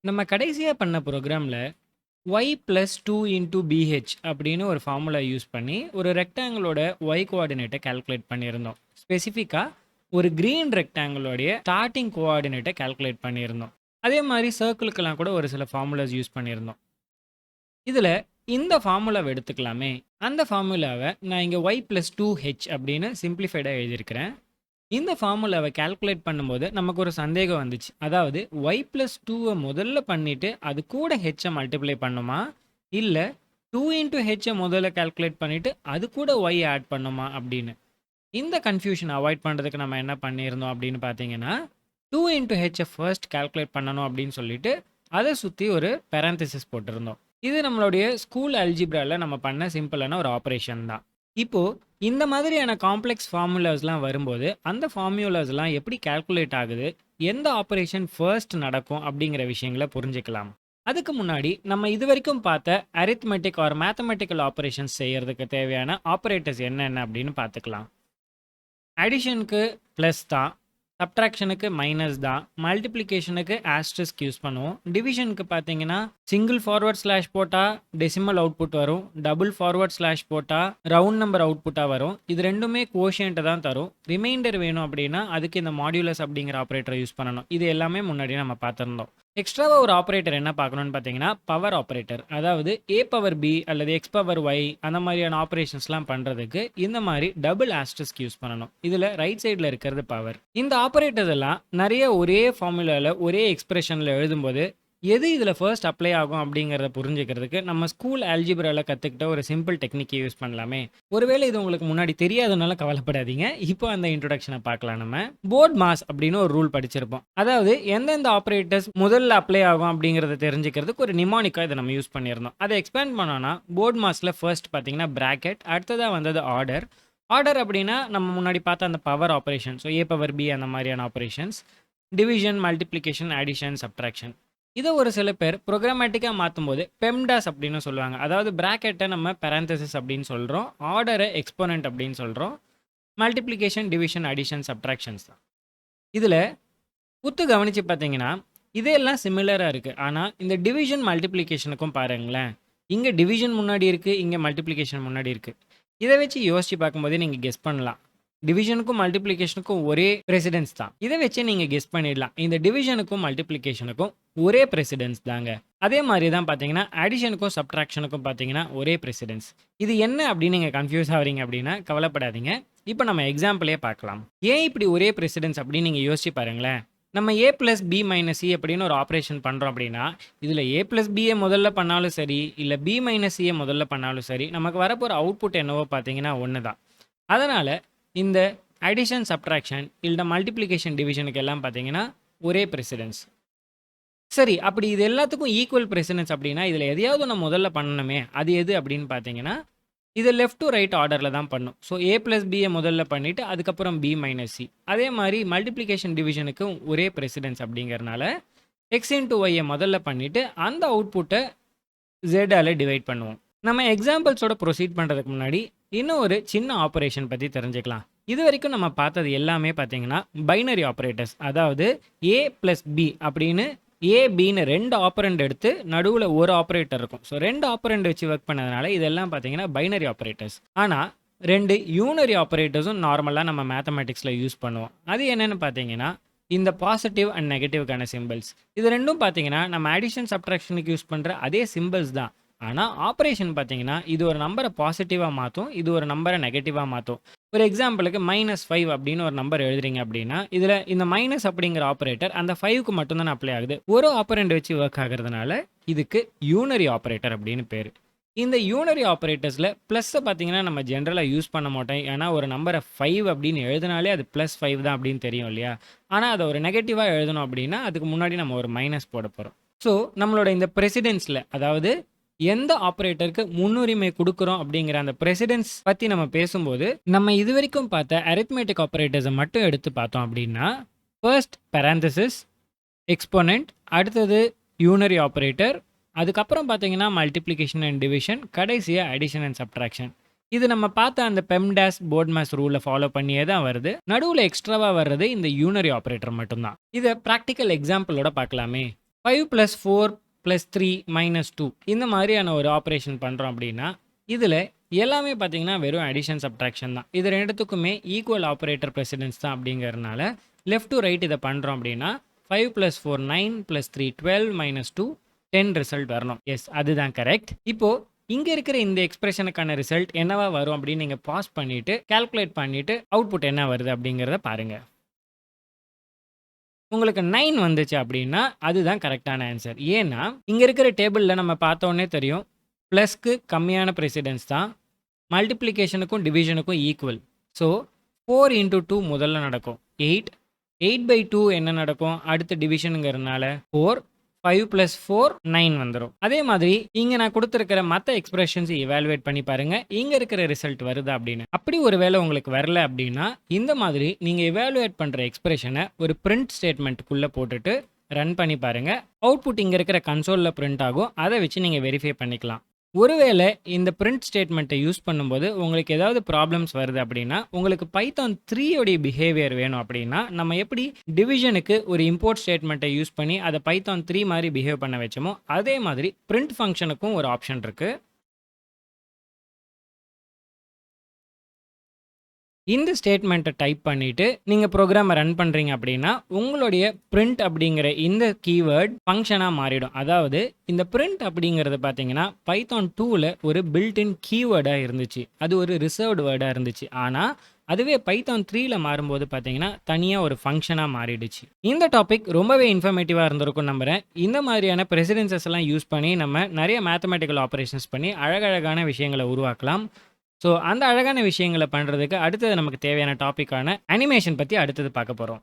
நம்ம கடைசியா பண்ண ப்ரோகிராம்ல y + 2 இன்டு BH அப்படின்னு ஒரு ஃபார்முலா யூஸ் பண்ணி ஒரு ரெக்டாங்கிளோட y கோஆர்டினேட்டை கால்குலேட் பண்ணியிருந்தோம். ஸ்பெசிஃபிக்கா ஒரு கிரீன் ரெக்டாங்கிளோடைய ஸ்டார்ட்டிங் கோஆர்டினேட்டை கால்குலேட் பண்ணியிருந்தோம். அதே மாதிரி சர்க்கிளுக்கெல்லாம் கூட ஒரு சில ஃபார்முலாஸ் யூஸ் பண்ணியிருந்தோம். இதில் இந்த ஃபார்முலாவை எடுத்துக்கலாமே. அந்த ஃபார்முலாவை நான் இங்கே y + 2h அப்படின்னு சிம்பிளிஃபைடாக எழுதியிருக்கிறேன். இந்த ஃபார்முலாவை கால்குலேட் பண்ணும்போது நமக்கு ஒரு சந்தேகம் வந்துச்சு. அதாவது y + 2 முதல்ல பண்ணிட்டு அது கூட h மல்டிப்ளை பண்ணுமா, இல்லை 2 இன்ட்டு h முதல்ல கால்குலேட் பண்ணிட்டு அது கூட y ஆட் பண்ணுமா அப்படின்னு. இந்த கன்ஃபியூஷன் அவாய்ட் பண்ணுறதுக்கு நம்ம என்ன பண்ணியிருந்தோம் அப்படின்னு பார்த்தீங்கன்னா, 2 இன்ட்டு h ஃபர்ஸ்ட் கால்குலேட் பண்ணணும் அப்படின்னு சொல்லிட்டு அதை சுற்றி ஒரு பேரந்தசிஸ் போட்டிருந்தோம். இது நம்மளுடைய ஸ்கூல் அல்ஜிப்ராவில் நம்ம பண்ண சிம்பிளான ஒரு ஆப்ரேஷன் தான். இப்போது இந்த மாதிரியான காம்ப்ளெக்ஸ் ஃபார்முலாஸ்லாம் வரும்போது அந்த ஃபார்முலாஸ்லாம் எப்படி கால்குலேட் ஆகுது, எந்த ஆப்ரேஷன் ஃபர்ஸ்ட் நடக்கும் அப்படிங்கிற விஷயங்களை புரிஞ்சுக்கலாம். அதுக்கு முன்னாடி நம்ம இது வரைக்கும் பார்த்த அரித்மெட்டிக் ஆர் மேத்தமெட்டிக்கல் ஆப்ரேஷன்ஸ் செய்யறதுக்கு தேவையான ஆப்ரேட்டர்ஸ் என்னென்ன அப்படின்னு பார்த்துக்கலாம். அடிஷனுக்கு ப்ளஸ் தான், சப்ட்ராக்ஷனுக்கு மைனஸ் தான், மல்டிப்ளிகேஷனுக்கு ஆஸ்டரிஸ்க் யூஸ் பண்ணுவோம். டிவிஷனுக்கு பார்த்தீங்கன்னா சிங்கிள் ஃபார்வர்ட் ஸ்லாஷ் போட்டால் டெசிமல் அவுட்புட் வரும், டபுள் ஃபார்வர்ட் ஸ்லாஷ் போட்டால் ரவுண்ட் நம்பர் அவுட்புட்டாக வரும். இது ரெண்டுமே கோஷியன்ட்டை தான் தரும். ரிமைண்டர் வேணும் அப்படின்னா அதுக்கு இந்த மாடியூலஸ் அப்படிங்கிற ஆப்ரேட்டரை யூஸ் பண்ணணும். இது எல்லாமே முன்னாடி நம்ம பார்த்துருந்தோம். எக்ஸ்ட்ராவாக ஒரு ஆப்ரேட்டர் என்ன பார்க்கணும்னு பார்த்தீங்கன்னா பவர் ஆப்ரேட்டர். அதாவது a பவர் b அல்லது x பவர் y அந்த மாதிரியான ஆப்ரேஷன்ஸ்லாம் பண்ணுறதுக்கு இந்த மாதிரி டபுள் ஆஸ்டரிஸ்க் யூஸ் பண்ணணும். இதில் ரைட் சைடில் இருக்கிறது பவர். இந்த ஆப்ரேட்டர்ஸ் எல்லாம் நிறைய ஒரே ஃபார்முலாவில் ஒரே எக்ஸ்பிரஷனில் எழுதும்போது எது இதில் ஃபர்ஸ்ட் அப்ளை ஆகும் அப்படிங்கிறத புரிஞ்சுக்கிறதுக்கு நம்ம ஸ்கூல் ஆல்ஜிப்ராவில் கற்றுக்கிட்ட ஒரு சிம்பிள் டெக்னிக்கை யூஸ் பண்ணலாமே. ஒருவேளை இது உங்களுக்கு முன்னாடி தெரியாதனால கவலைப்படாதீங்க. இப்போ அந்த இன்ட்ரோடக்ஷனை பார்க்கலாம். நம்ம போர்ட் மாஸ் அப்படின்னு ஒரு ரூல் படிச்சிருப்போம். அதாவது எந்தெந்த ஆப்ரேட்டர்ஸ் முதல்ல அப்ளை ஆகும் அப்படிங்கிறத தெரிஞ்சுக்கிறதுக்கு ஒரு நிமோனிக்காக இதை நம்ம யூஸ் பண்ணியிருந்தோம். அதை எக்ஸ்பேண்ட் பண்ணோன்னா போர்ட் மாஸில் ஃபர்ஸ்ட் பார்த்தீங்கன்னா பிராக்கெட், அடுத்ததாக வந்தது ஆர்டர். ஆர்டர் அப்படின்னா நம்ம முன்னாடி பார்த்த அந்த power operation, so a power b அந்த மாதிரியான operations, division, multiplication, addition, subtraction. இதை ஒரு சில பேர் ப்ரோக்ராமேட்டிக்காக மாற்றும் போது பெம்டாஸ் அப்படின்னு சொல்லுவாங்க. அதாவது பிராக்கெட்டை நம்ம பேரந்தசிஸ் அப்படின்னு சொல்கிறோம், ஆர்டரை எக்ஸ்போனன்ட் அப்படின்னு சொல்கிறோம், மல்டிப்ளிகேஷன், டிவிஷன், அடிஷன், சப்ட்ராக்ஷன்ஸ் தான். இதில் புத்து கவனித்து பார்த்தீங்கன்னா இதெல்லாம் சிமிலராக இருக்குது. ஆனால் இந்த டிவிஷன் மல்டிப்ளிகேஷனுக்கும் பாருங்களேன், இங்கே டிவிஷன் முன்னாடி இருக்குது, இங்கே மல்டிப்ளிகேஷன் முன்னாடி இருக்குது. இதை வச்சு யோசித்து பார்க்கும்போதே நீங்கள் கெஸ் பண்ணலாம், டிவிஷனுக்கும் மல்டிப்ளிகேஷனுக்கும் ஒரே ப்ரெசிடென்ஸ் தான். இதை வச்சு நீங்கள் கெஸ் பண்ணிடலாம், இந்த டிவிஷனுக்கும் மல்டிப்ளிகேஷனுக்கும் ஒரே ப்ரெசிடென்ஸ் தாங்க. அதே மாதிரி தான் பார்த்தீங்கன்னா அடிஷனுக்கும் சப்ட்ராக்ஷனுக்கும் பார்த்தீங்கன்னா ஒரே ப்ரெசிடென்ஸ். இது என்ன அப்படின்னு நீங்கள் கன்ஃபியூஸ் ஆகிறீங்க அப்படின்னா கவலைப்படாதீங்க. இப்போ நம்ம எக்ஸாம்பிளே பார்க்கலாம். ஏன் இப்படி ஒரே ப்ரெசிடென்ஸ் அப்படின்னு நீங்கள் யோசிச்சு பாருங்களேன். நம்ம a + b - c அப்படின்னு ஒரு ஆப்ரேஷன் பண்ணுறோம் அப்படின்னா இதில் a + b முதல்ல பண்ணாலும் சரி, இல்லை b - c முதல்ல பண்ணாலும் சரி, நமக்கு வரப்போகிற அவுட்புட் என்னவோ பார்த்தீங்கன்னா ஒன்று தான். அதனால் இந்த அடிஷன், சப்ட்ராக்ஷன் இல்லை மல்டிப்ளிகேஷன், டிவிஷனுக்கு எல்லாம் பார்த்தீங்கன்னா ஒரே ப்ரெசிடென்ஸ். சரி, அப்படி இது எல்லாத்துக்கும் ஈக்குவல் ப்ரெசிடென்ஸ் அப்படின்னா இதில் எதையாவது நம்ம முதல்ல பண்ணணுமே, அது எது அப்படின்னு பார்த்தீங்கன்னா இது லெஃப்ட் டு ரைட் ஆர்டரில் தான் பண்ணும். ஸோ a + b முதல்ல பண்ணிவிட்டு அதுக்கப்புறம் b - c. அதே மாதிரி மல்டிப்ளிகேஷன், டிவிஷனுக்கும் ஒரே ப்ரெசிடென்ஸ் அப்படிங்கிறனால x இன்ட்டு y முதல்ல பண்ணிவிட்டு அந்த அவுட்புட்டை z டிவைட் பண்ணுவோம். நம்ம எக்ஸாம்பிள்ஸோட ப்ரொசீட் பண்ணுறதுக்கு முன்னாடி இன்னும் ஒரு சின்ன ஆப்ரேஷன் பற்றி தெரிஞ்சுக்கலாம். இது வரைக்கும் நம்ம பார்த்தது எல்லாமே பார்த்தீங்கன்னா பைனரி ஆப்ரேட்டர்ஸ். அதாவது a + b அப்படின்னு a bன்னு ரெண்டு ஆப்பரண்ட் எடுத்து நடுவில் ஒரு ஆப்ரேட்டர் இருக்கும். ஸோ ரெண்டு ஆப்பரண்ட் வச்சு ஒர்க் பண்ணதுனால இதெல்லாம் பார்த்தீங்கன்னா பைனரி ஆப்ரேட்டர்ஸ். ஆனால் ரெண்டு யூனரி ஆப்ரேட்டர்ஸும் நார்மலாக நம்ம மேத்தமெட்டிக்ஸில் யூஸ் பண்ணுவோம். அது என்னென்னு பார்த்தீங்கன்னா இந்த பாசிட்டிவ் அண்ட் நெகட்டிவ்கான சிம்பிள்ஸ். இது ரெண்டும் பார்த்தீங்கன்னா நம்ம அடிஷன், சப்ட்ராக்ஷனுக்கு யூஸ் பண்ணுற அதே சிம்பிள்ஸ் தான். ஆனால் ஆப்ரேஷன் பார்த்தீங்கன்னா இது ஒரு நம்பரை பாசிட்டிவாக மாற்றும், இது ஒரு நம்பரை நெகட்டிவாக மாற்றும். ஒரு எக்ஸாம்பிளுக்கு -5 அப்படின்னு ஒரு நம்பர் எழுதுறீங்க அப்படின்னா இதில் இந்த மைனஸ் அப்படிங்கிற ஆப்ரேட்டர் அந்த 5க்கு மட்டும்தான் அப்ளை ஆகுது. ஒரு ஆப்பரண்ட் வச்சு ஒர்க் ஆகிறதுனால இதுக்கு யூனரி ஆப்ரேட்டர் அப்படின்னு பேர். இந்த யூனரி ஆப்ரேட்டர்ஸில் ப்ளஸ்ஸை பார்த்தீங்கன்னா நம்ம ஜென்ரலாக யூஸ் பண்ண மாட்டோம். ஏன்னா ஒரு நம்பரை 5 அப்படின்னு எழுதினாலே அது +5 தான் அப்படின்னு தெரியும் இல்லையா. ஆனால் அதை ஒரு நெகட்டிவாக எழுதணும் அப்படின்னா அதுக்கு முன்னாடி நம்ம ஒரு மைனஸ் போட போகிறோம். ஸோ நம்மளோட இந்த ப்ரெசிடென்ஸில், அதாவது எந்த ஆப்ரேட்டருக்கு முன்னுரிமை கொடுக்குறோம் அப்படிங்கிற அந்த ப்ரெசிடென்ஸ் பற்றி நம்ம பேசும்போது நம்ம இது வரைக்கும் பார்த்த அரித்மெட்டிக் ஆப்ரேட்டர்ஸை மட்டும் எடுத்து பார்த்தோம் அப்படின்னா ஃபர்ஸ்ட் பேரந்தசிஸ், எக்ஸ்போனன்ட், அடுத்தது யூனரி ஆப்ரேட்டர், அதுக்கப்புறம் பார்த்தீங்கன்னா மல்டிப்ளிகேஷன் அண்ட் டிவிஷன், கடைசியாக அடிஷன் அண்ட் சப்ட்ராக்ஷன். இது நம்ம பார்த்த அந்த பெம்டாஸ், போர்ட் மாஸ் ரூலை ஃபாலோ பண்ணியே தான் வருது. நடுவில் எக்ஸ்ட்ராவாக வர்றது இந்த யூனரி ஆப்ரேட்டர் மட்டும்தான். இதை ப்ராக்டிக்கல் எக்ஸாம்பிளோட பார்க்கலாமே. 5 + 4 + 3 - 2 இந்த மாதிரியான ஒரு ஆப்ரேஷன் பண்ணுறோம் அப்படின்னா இதில் எல்லாமே பார்த்தீங்கன்னா வெறும் அடிஷன் சப்ட்ராக்ஷன் தான். இது ரெண்டுத்துக்குமே ஈக்குவல் ஆப்ரேட்டர் ப்ரெசிடென்ஸ் தான் அப்படிங்கிறதுனால லெஃப்ட் டு ரைட் இதை பண்ணுறோம் அப்படின்னா 5 + 4 9 + 3 12 - 2 10 ரிசல்ட் வரணும். எஸ், அதுதான் கரெக்ட். இப்போ இங்க இருக்கிற இந்த எக்ஸ்பிரஷனுக்கான ரிசல்ட் என்னவா வரும் அப்படின்னு நீங்க பாஸ் பண்ணிட்டு கால்குலேட் பண்ணிட்டு அவுட்புட் என்ன வருது அப்படிங்கிறத பாருங்க. உங்களுக்கு 9 வந்துச்சு அப்படின்னா அதுதான் கரெக்டான ஆன்சர். ஏன்னா இங்க இருக்கிற டேபிள்ல நம்ம பார்த்தோன்னே தெரியும், ப்ளஸ்க்கு கம்மியான ப்ரெசிடென்ஸ் தான் மல்டிப்ளிகேஷனுக்கும் டிவிஷனுக்கும் ஈக்குவல். ஸோ 4 × 2 முதல்ல நடக்கும் 8. 8/2 என்ன நடக்கும் அடுத்த டிவிஷனுங்கிறதுனால 4. 5 + 4 9 வந்துடும். அதே மாதிரி இங்க நான் கொடுத்துருக்கிற மற்ற எக்ஸ்பிரஷன்ஸ் இவாலுவேட் பண்ணி பாருங்க, இங்க இருக்கிற ரிசல்ட் வருதா அப்படின்னு. அப்படி ஒருவேளை உங்களுக்கு வரல அப்படின்னா இந்த மாதிரி நீங்க இவாலுவேட் பண்ற எக்ஸ்பிரஷனை ஒரு பிரிண்ட் ஸ்டேட்மெண்ட்டுக்குள்ள போட்டுட்டு ரன் பண்ணி பாருங்க. அவுட்புட் இங்க இருக்கிற கன்சோல்ல பிரிண்ட் ஆகும். அதை வச்சு நீங்க வெரிஃபை பண்ணிக்கலாம். ஒருவேளை இந்த பிரிண்ட் ஸ்டேட்மெண்ட்டை யூஸ் பண்ணும்போது உங்களுக்கு ஏதாவது ப்ராப்ளம்ஸ் வருது அப்படின்னா உங்களுக்கு பைத்தான் 3 உடைய பிஹேவியர் வேணும் அப்படின்னா நம்ம எப்படி டிவிஷனுக்கு ஒரு இம்போர்ட் ஸ்டேட்மெண்ட்டை யூஸ் பண்ணி அதை பைத்தான் 3 மாதிரி பிஹேவ் பண்ண வச்சோமோ அதே மாதிரி பிரிண்ட் ஃபங்க்ஷனுக்கும் ஒரு ஆப்ஷன் இருக்கு. இந்த ஸ்டேட்மெண்ட்டை டைப் பண்ணிட்டு நீங்கள் ப்ரோக்ராமை ரன் பண்ணுறீங்க அப்படின்னா உங்களுடைய பிரிண்ட் அப்படிங்கிற இந்த கீவேர்ட் ஃபங்க்ஷனாக மாறிடும். அதாவது இந்த பிரிண்ட் அப்படிங்கிறது பார்த்தீங்கன்னா பைத்தான் 2ல் ஒரு பில்ட்இன் கீவேர்டாக இருந்துச்சு, அது ஒரு ரிசர்வ்டு வேர்டாக இருந்துச்சு. ஆனால் அதுவே பைத்தான் 3ல் மாறும்போது பார்த்தீங்கன்னா தனியாக ஒரு ஃபங்க்ஷனாக மாறிடுச்சு. இந்த டாபிக் ரொம்பவே இன்ஃபர்மேட்டிவாக இருந்திருக்கும் நம்புகிறேன். இந்த மாதிரியான ப்ரெசிடென்சஸ் எல்லாம் யூஸ் பண்ணி நம்ம நிறைய மேத்தமெட்டிக்கல் ஆப்ரேஷன்ஸ் பண்ணி அழகழகான விஷயங்களை உருவாக்கலாம். ஸோ அந்த அழகான விஷயங்களை பண்ணுறதுக்கு அடுத்தது நமக்கு தேவையான டாப்பிக்கான அனிமேஷன் பற்றி அடுத்தது பார்க்க போகிறோம்.